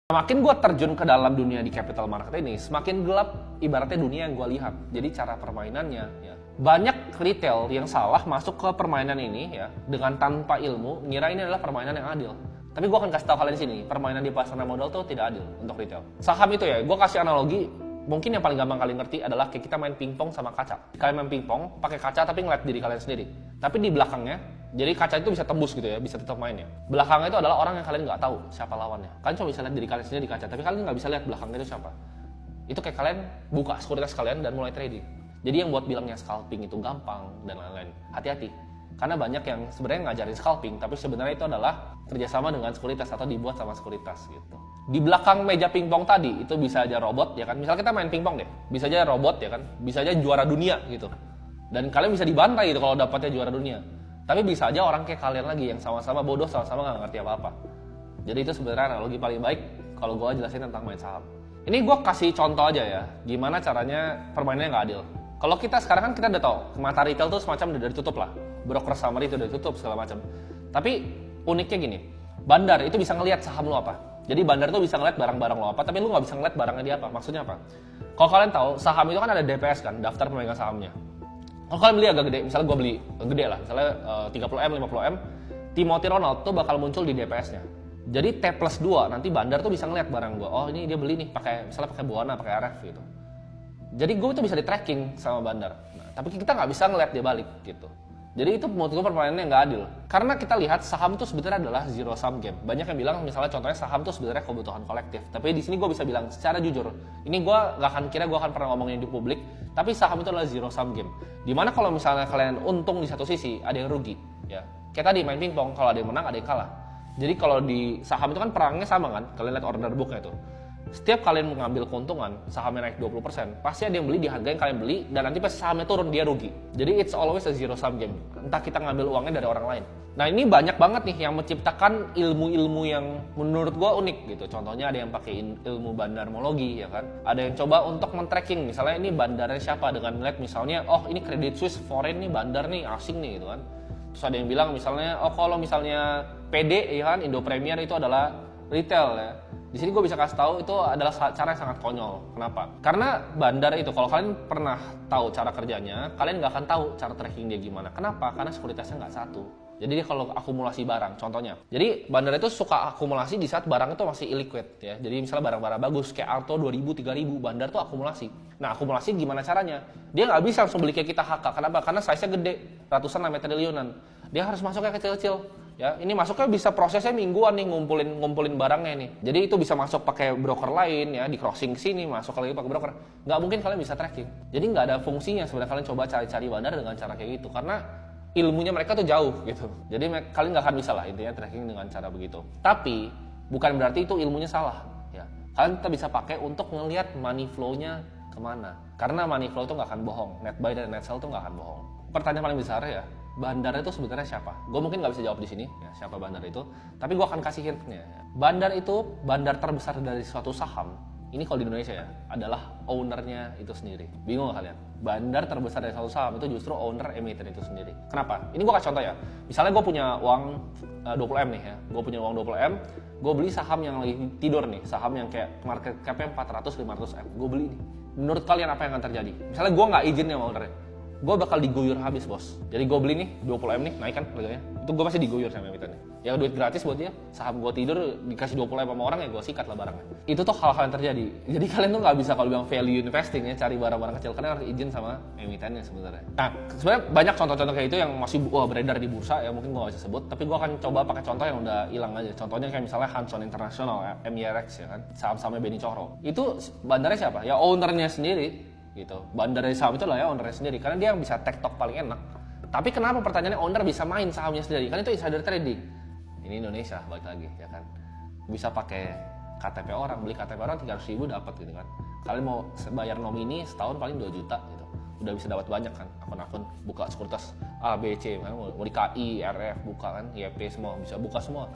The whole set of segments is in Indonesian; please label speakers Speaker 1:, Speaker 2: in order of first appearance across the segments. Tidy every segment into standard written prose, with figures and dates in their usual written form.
Speaker 1: Semakin gue terjun ke dalam dunia di capital market ini, semakin gelap ibaratnya dunia yang gue lihat. Jadi cara permainannya, ya. Banyak retail yang salah masuk ke permainan ini ya dengan tanpa ilmu, ngira ini adalah permainan yang adil. Tapi gue akan kasih tahu kalian di sini, permainan di pasar modal tuh tidak adil untuk retail. Saham itu ya, gue kasih analogi, mungkin yang paling gampang kalian ngerti adalah kayak kita main pingpong sama kaca. Kalian main pingpong pakai kaca tapi ngeliat diri kalian sendiri. Tapi di belakangnya, jadi kaca itu bisa tembus gitu ya, bisa tetap mainnya. Belakangnya itu adalah orang yang kalian nggak tahu siapa lawannya. Kalian cuma bisa lihat diri kalian sendiri di kaca, tapi kalian nggak bisa lihat belakangnya itu siapa. Itu kayak kalian buka sekuritas kalian dan mulai trading. Jadi yang buat bilangnya scalping itu gampang dan lain-lain, hati-hati. Karena banyak yang sebenarnya ngajarin scalping, tapi sebenarnya itu adalah kerjasama dengan sekuritas atau dibuat sama sekuritas gitu. Di belakang meja pingpong tadi itu bisa aja robot ya kan. Misal kita main pingpong deh, bisa aja robot ya kan, bisa aja juara dunia gitu. Dan kalian bisa dibantai gitu kalau dapatnya juara dunia. Tapi bisa aja orang kayak kalian lagi yang sama-sama bodoh, sama-sama nggak ngerti apa-apa. Jadi itu sebenarnya analogi paling baik kalau gue jelasin tentang main saham. Ini gue kasih contoh aja ya, gimana caranya permainannya nggak adil. Kalau kita sekarang kan kita udah tahu, mata retail tuh semacam udah ditutup lah. Broker summary itu udah ditutup segala macam. Tapi uniknya gini, bandar itu bisa ngelihat saham lo apa. Jadi bandar tuh bisa ngelihat barang-barang lo apa, tapi lu nggak bisa ngelihat barangnya dia apa. Maksudnya apa? Kalau kalian tahu, saham itu kan ada DPS kan, daftar pemegang sahamnya. Kalau kalian beli agak gede, misalnya gue beli gede lah, misalnya 30M, 50M, Timothy Ronald tuh bakal muncul di DPS-nya. Jadi T+2, nanti bandar tuh bisa ngeliat barang gue, oh ini dia beli nih, misalnya pakai Buana, pakai RF gitu. Jadi gue itu bisa di tracking sama bandar, nah, tapi kita nggak bisa ngeliat dia balik gitu. Jadi itu menurut gue permainannya nggak adil. Karena kita lihat saham itu sebenarnya adalah zero sum game. Banyak yang bilang misalnya contohnya saham itu sebenarnya kebutuhan kolektif. Tapi di sini gue bisa bilang secara jujur, ini gue nggak akan kira gue akan pernah ngomongin di publik. Tapi saham itu adalah zero sum game. Dimana kalau misalnya kalian untung di satu sisi, ada yang rugi. Ya, kayak tadi main pingpong, kalau ada yang menang ada yang kalah. Jadi kalau di saham itu kan perangnya sama kan, kalian lihat order booknya itu. Setiap kalian mengambil keuntungan, sahamnya naik 20%, pasti ada yang beli di harga yang kalian beli, dan nanti pas sahamnya turun, dia rugi. Jadi it's always a zero sum game. Entah kita ngambil uangnya dari orang lain. Nah ini banyak banget nih yang menciptakan ilmu-ilmu yang menurut gua unik gitu. Contohnya ada yang pakai ilmu bandarmologi ya kan. Ada yang coba untuk men-tracking, misalnya ini bandarnya siapa, dengan melihat misalnya, oh ini Credit Suisse foreign nih, bandar nih, asing nih gitu kan. Terus ada yang bilang misalnya, oh kalau misalnya PD ya kan, Indo Premier itu adalah retail ya. Di sini gue bisa kasih tahu itu adalah cara yang sangat konyol. Kenapa? Karena bandar itu kalau kalian pernah tahu cara kerjanya, kalian nggak akan tahu cara tracking dia gimana. Kenapa? Karena sekuritasnya nggak satu. Jadi dia kalau akumulasi barang, contohnya. Jadi bandar itu suka akumulasi di saat barang itu masih illiquid ya. Jadi misalnya barang-barang bagus kayak Arto 2000, 3000, bandar tuh akumulasi. Nah akumulasi gimana caranya? Dia nggak bisa langsung beli kayak kita HK. Kenapa? Karena size-nya gede, ratusan sampai triliunan. Dia harus masuknya kecil-kecil. Ya, ini masuknya bisa prosesnya mingguan nih ngumpulin barangnya nih. Jadi itu bisa masuk pakai broker lain ya, di crossing sini masuk lagi pakai broker. Nggak mungkin kalian bisa tracking. Jadi nggak ada fungsinya sebenarnya kalian coba cari-cari bandar dengan cara kayak gitu karena ilmunya mereka tuh jauh gitu. Jadi kalian nggak akan bisa lah intinya tracking dengan cara begitu. Tapi bukan berarti itu ilmunya salah ya. Kalian tetap bisa pakai untuk ngelihat money flow-nya kemana. Karena money flow itu nggak akan bohong. Net buy dan net sell itu nggak akan bohong. Pertanyaan paling besar ya, bandar itu sebenarnya siapa? Gue mungkin nggak bisa jawab di sini, ya, siapa bandar itu. Tapi gue akan kasih hintnya. Bandar itu, bandar terbesar dari suatu saham. Ini kalau di Indonesia ya, adalah ownernya itu sendiri. Bingung nggak kalian? Bandar terbesar dari suatu saham itu justru owner emiten itu sendiri. Kenapa? Ini gue kasih contoh ya. Misalnya gue punya uang 20M nih ya. Gue punya uang 20M, gue beli saham yang lagi tidur nih. Saham yang kayak market cap-nya 400-500M. Gue beli nih. Menurut kalian apa yang akan terjadi? Misalnya gue nggak izin sama ownernya. Gue bakal diguyur habis bos. Jadi gue beli nih 20M nih, naik kan harganya. Itu gue masih diguyur sama emitennya. Ya duit gratis buat dia. Saham gue tidur dikasih 20M sama orang ya gue sikat lah barangnya. Itu tuh hal-hal yang terjadi. Jadi kalian tuh nggak bisa kalau bilang value investing ya, cari barang-barang kecil karena harus izin sama emitennya sebenarnya. Nah sebenarnya banyak contoh-contoh kayak itu yang masih beredar di bursa ya, mungkin gue nggak bisa sebut. Tapi gue akan coba pakai contoh yang udah hilang aja. Contohnya kayak misalnya Hanson International ya, MYRX ya kan, saham-sahamnya Beni Coro. Itu bandarnya siapa? Ya ownernya sendiri. Gitu. Bandar dari saham itu lah ya ownernya sendiri karena dia yang bisa tektok paling enak. Tapi kenapa pertanyaannya owner bisa main sahamnya sendiri? Kan itu insider trading. Ini Indonesia balik lagi ya kan. Bisa pakai KTP orang, beli KTP orang 300.000 dapat gitu kan. Kalian mau bayar nomini setahun paling 2 juta gitu. Udah bisa dapat banyak kan akun-akun buka sekuritas A, B, C kan, mau di KI, RF buka kan, YP semua bisa buka semua.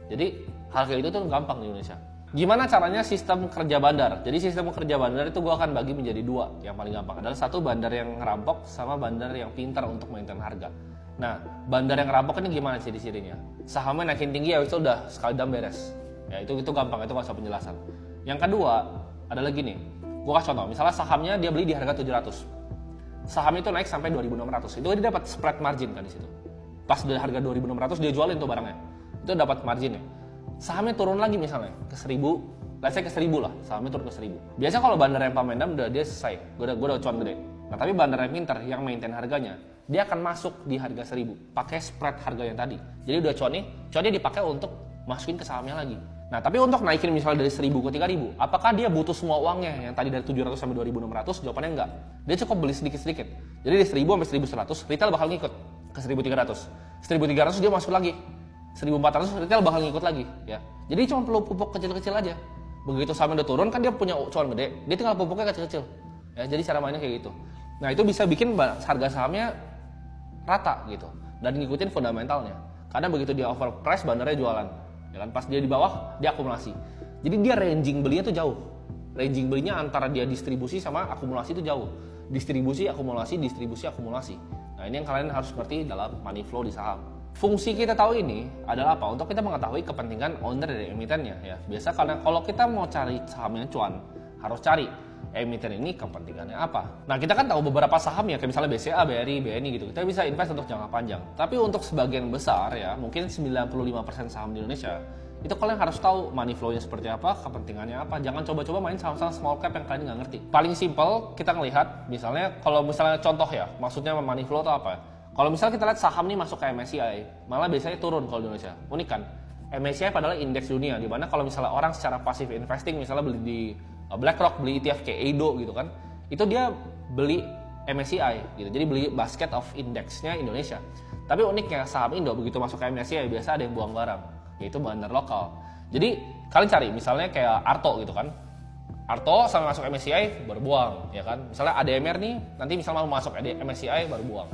Speaker 1: Jadi hal kayak itu tuh gampang di Indonesia. Gimana caranya sistem kerja bandar? Jadi sistem kerja bandar itu gue akan bagi menjadi 2. Yang paling gampang adalah satu bandar yang ngerampok sama bandar yang pintar untuk maintain harga. Nah, bandar yang ngerampok ini gimana ciri-cirinya? Sahamnya naikin tinggi ya itu udah sekali dam beres. Ya itu gampang, itu nggak usah penjelasan. Yang kedua adalah gini, gue kasih contoh, misalnya sahamnya dia beli di harga 700, saham itu naik sampai 2.600, itu dia dapat spread margin kan di situ. Pas dari harga 2.600 dia jualin tuh barangnya, itu dapat marginnya. Sahamnya turun lagi misalnya ke 1.000, let's say ke 1.000 lah, sahamnya turun ke 1.000. Biasa kalau bandar yang pamendam udah dia selesai, gue udah cuan gede. Nah tapi bandar yang pintar yang maintain harganya, dia akan masuk di harga 1.000, pakai spread harga yang tadi. Jadi udah cuannya dipakai untuk masukin ke sahamnya lagi. Nah tapi untuk naikin misalnya dari 1.000 ke 3.000, apakah dia butuh semua uangnya yang tadi dari 700 sampai 2.600? Jawabannya enggak. Dia cukup beli sedikit-sedikit. Jadi dari 1.000 sampai 1.100, retail bakal ngikut ke 1.300. 1.300 dia masuk lagi. 1.400 retail bakal ngikut lagi, ya. Jadi cuma perlu pupuk kecil-kecil aja. Begitu sahamnya udah turun kan dia punya cuan gede, dia tinggal pupuknya kecil-kecil. Ya, jadi cara mainnya kayak gitu. Nah, itu bisa bikin harga sahamnya rata gitu dan ngikutin fundamentalnya. Karena begitu dia overprice, bandarnya jualan. Ya kan, pas dia di bawah dia akumulasi. Jadi dia ranging belinya tuh jauh. Ranging belinya antara dia distribusi sama akumulasi itu jauh. Distribusi, akumulasi, distribusi, akumulasi. Nah, ini yang kalian harus ngerti dalam money flow di saham. Fungsi kita tahu ini adalah apa? Untuk kita mengetahui kepentingan owner dari emitennya ya. Biasa karena kalau kita mau cari saham yang cuan, harus cari emiten ini kepentingannya apa. Nah, kita kan tahu beberapa saham ya, kayak misalnya BCA, BRI, BNI gitu. Kita bisa invest untuk jangka panjang. Tapi untuk sebagian besar ya, mungkin 95% saham di Indonesia, itu kalian harus tahu money flow-nya seperti apa, kepentingannya apa. Jangan coba-coba main saham-saham small cap yang kalian nggak ngerti. Paling simple kita ngelihat, misalnya kalau misalnya contoh ya, maksudnya money flow itu apa? Kalau misalnya kita lihat saham nih masuk ke MSCI, malah biasanya turun kalau di Indonesia. Unik kan? MSCI padahal indeks dunia, di mana kalau misalnya orang secara pasif investing, misalnya beli di BlackRock, beli ETF kayak EIDO gitu kan, itu dia beli MSCI gitu, jadi beli basket of indeksnya Indonesia. Tapi uniknya saham Indo begitu masuk ke MSCI biasa ada yang buang barang, yaitu bandar lokal. Jadi kalian cari misalnya kayak Arto gitu kan, Arto sama masuk MSCI baru buang, ya kan. Misalnya ADMR nih, nanti misalnya mau masuk MSCI baru buang.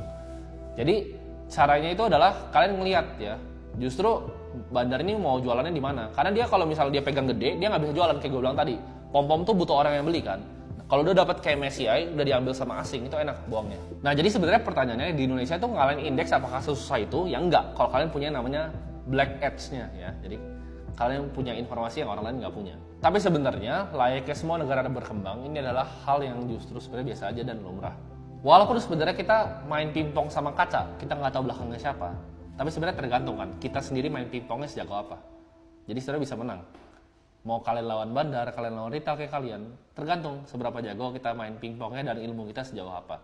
Speaker 1: Jadi caranya itu adalah kalian ngelihat ya, justru bandar ini mau jualannya di mana. Karena dia kalau misalnya dia pegang gede, dia nggak bisa jualan kayak gue bilang tadi. Pom-pom tuh butuh orang yang beli kan. Kalau udah dapat kayak MSCI, udah diambil sama asing, itu enak buangnya. Nah jadi sebenarnya pertanyaannya di Indonesia itu ngalahin indeks apakah susah itu? Ya enggak, kalau kalian punya namanya black edge-nya ya. Jadi kalian punya informasi yang orang lain nggak punya. Tapi sebenarnya layaknya semua negara berkembang, ini adalah hal yang justru sebenarnya biasa aja dan lumrah. Walaupun sebenarnya kita main pingpong sama kaca, kita nggak tahu belakangnya siapa. Tapi sebenarnya tergantung kan, kita sendiri main pingpongnya sejago apa. Jadi sebenarnya bisa menang. Mau kalian lawan bandar, kalian lawan retail kayak kalian, tergantung seberapa jago kita main pingpongnya dan ilmu kita sejauh apa.